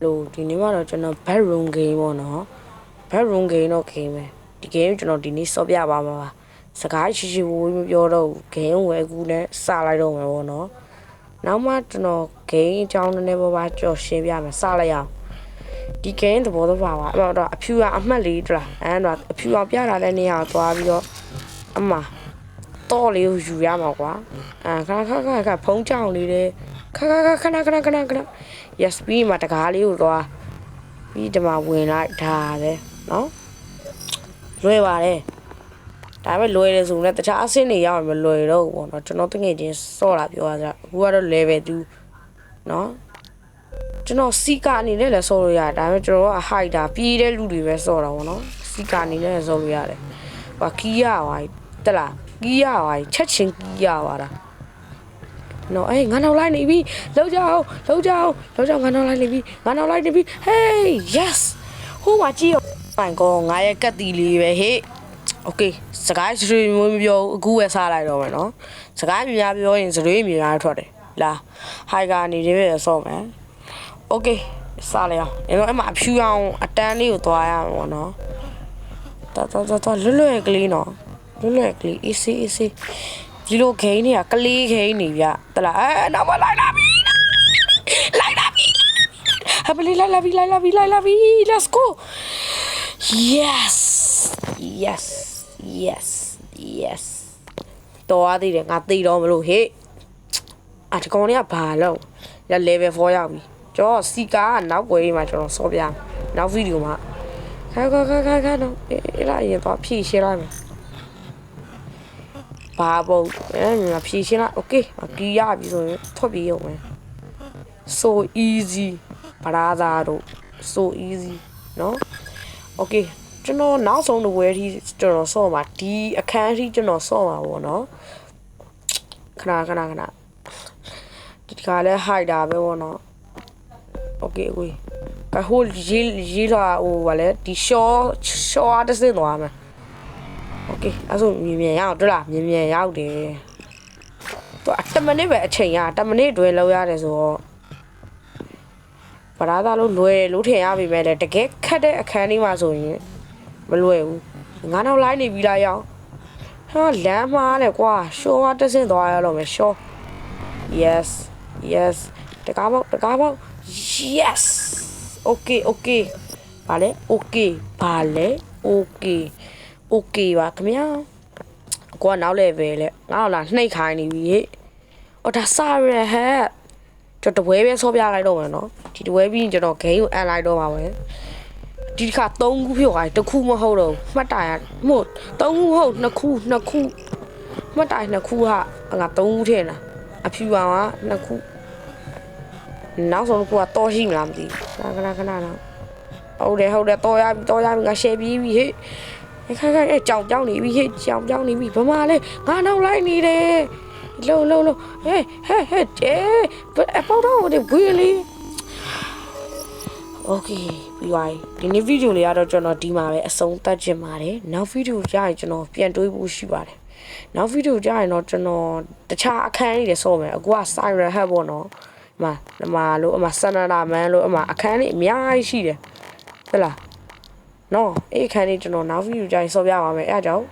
လို့ဒီနေ့မှတော့ကျွန်တော် bedroom game ပေါ့နော် bedroom game တော့ game ပဲဒီ game ကျွန်တော်ဒီနေ့စောပြပါမှာပါစကားရှိရှိဝေးမပြောတော့ game ဝယ်ကူနဲ့စလိုက်တော့မှာပေါ့နော်နောက်မှကျွန်တော် game အကြောင်းနည်းနည်းပါးကြော်ရှင်းပြမယ်စလိုက်အောင်ဒီ game သဘောတဘာပါအဲ့တော့အဖြူကအမှတ်လေးတလားအဲ့တော့အဖြူအောင်ပြတာတဲ့နေရာကိုသွားပြီးတော့အမတော့လေးကိုယူရမှာကွာခါဖုံးကြောင်လေးတဲ့ခဏ yes ပြီးမှတကားလေးကိုသွားပြီးဒီမှာဝင်လိုက်ဒါပဲနော်လွယ်ပါတယ်ဒါပေမဲ့လွယ်တယ်ဆိုရင်တခြားအဆင့်တွေရောက်ရင်မလွယ်တော့ဘူးပေါ့နော်ကျွန်တော်တကယ်ချင်းစော့လာပြောရကြအခုကတော့ level 2နော်ကျွန်တော်စီကာအနေနဲ့လည်းစော့လို့ရတယ်ဒါပေမဲ့ကျွန်တော်က height တာပြေးတဲ့လူတွေပဲစော့တာပေါ့နော်စီကာအနေနဲ့လည်းစော့လို့ရတယ်ဟိုကီးရပါတက်လားကီးရပါချက်ချင်းကီးရပါတာနော်အေးငါနောက်လိုက်နေပြီလောက်ကြအောင်ငါနောက်လိုက်နေပြီ hey yes ဟိုမှာကြည့်ပိုင်ကောငါရဲ့ကတ်တီလေးပဲဟေ့ okay စကားရွှေမပြောအခုပဲစားလိုက်တော့မယ်နော်စကားများပြောရင်စရွေးများထွက်တယ်လာဟိုင်ကနေတွေပဲဆော့မယ် okay စားလိုက်အောင်အဲ့တော့အမအဖြူအောင်အတန်းလေးကိုသွားရမှာပေါ့နော်တော်လွယ်ကလေးနော်လွယ်ကလေး easy ဒီလိုခိန်းနေကလေးခိန်းနေဗျတလားနောက်မလိုက်လာပြီဟပ်လေးလိုက်လာပြီ let's go yes တော်ရသေးတယ်ငါသိတော့မလို့ဟေ့ဒီကောင်လေးကဘာလို့ရ level 4ရောက်ပြီကျွန်တော်စီကာကနောက်ွယ်မှာကျွန်တော်စောပြနောက်ဗီဒီယိုမှာခါတော့အဲ့ဒါရင်တော့ဖြည့်ရှင်းလိုက်မယ်ဘာပေါ့ငါဖြည့်ရှင်းလိုက် okay ပြီးရပြီဆိုရင်ထွက်ပြေးရုံပဲ so easy brother တို့ so easy နော် okay ကျွန်တော်နောက်ဆုံးတစ်ဝဲထိကျွန်တော်ဆော့မှာဒီအခန်းထိကျွန်တော်ဆော့မှာပေါ့နော်ခဏဒီကလည်း hide တာပဲပေါ့နော် okay ဟိုရေးလာဟိုဗာလဲဒီ short တစ်စင်းသွားမှာ okay အဲ့ဆိုမြင်ရောက်တွေ့လားမြင်ရောက်တယ်သူ10မိနစ်ပဲအချိန်ရ10မိနစ်တွဲလောက်ရတယ်ဆိုတော့ဘာသာလို့လွယ်လို့ထင်ရပြီမဲ့တကယ်ခက်တဲ့အခန်းလေးမှာဆိုရင်မလွယ်ဘူးငါနောက်လိုက်နေပြီလားရောင်းဟာလမ်းမှားတယ်ကွာရှော့တစ်စင်းသွားရတော့မယ်ရှော့ yes တကားပေါက် yes okay ဘာလဲ okay ပါခင်ဗျာကိုကနောက် level လဲငါ့ကိုလာနှိပ်ခိုင်းနေပြီဟဲ့ဒါစရဟဲ့ကျွန်တော်တပွဲပဲဆော့ပြလိုက်တော့မယ်နော်ဒီတပွဲပြီးရင်ကျွန်တော် game ကိုအန်လိုက်တော့ပါမယ်ဒီတစ်ခါ3ခုဖြစ်သွားတယ်တစ်ခုမဟုတ်တော့မှတ်တိုင်မဟုတ်3ခုဟုတ်2ခုမှတ်တိုင်2ခုဟာငါ3ခုထည့်နေတာအဖြူပါက2ခုနောက်ဆုံးတစ်ခုကတော့ရှိမလားမသိဘူးခဏနော်ဟုတ်တယ်တော့ရပြီငါ share ပြီးပြီဟဲ့ခါကြောင်ပြောင်းနေပြီဟဲ့ကြောင်ပြောင်းနေပြီဘာမှလဲငါနောက်လိုက်နေတယ်လုံးဟဲ့အပေါတော့ဒီဝီလီ okay ပြီးသွားပြီဒီနေ့ဗီဒီယိုလေးကတော့ကျွန်တော်ဒီမှာပဲအဆုံးသတ်ချင်ပါတယ်နောက်ဗီဒီယိုကြာရင်ကျွန်တော်ပြန်တွေးဖို့ရှိပါတယ်နောက်ဗီဒီယိုကြာရင်တော့ကျွန်တော်တခြားအခန်းလေးတွေဆော့မယ်အခုက Siren Hub ပေါ့နော်ဒီမှာလို့စနနာမန်လို့အခန်းလေးအများကြီးရှိတယ်ဟုတ်လားနော်အဲ့အခန်းလေးကျွန်တော်နောက်ဗီဒီယိုကြာရင်ဆော့ပြပါမယ်အဲ့ဒါကြောင့်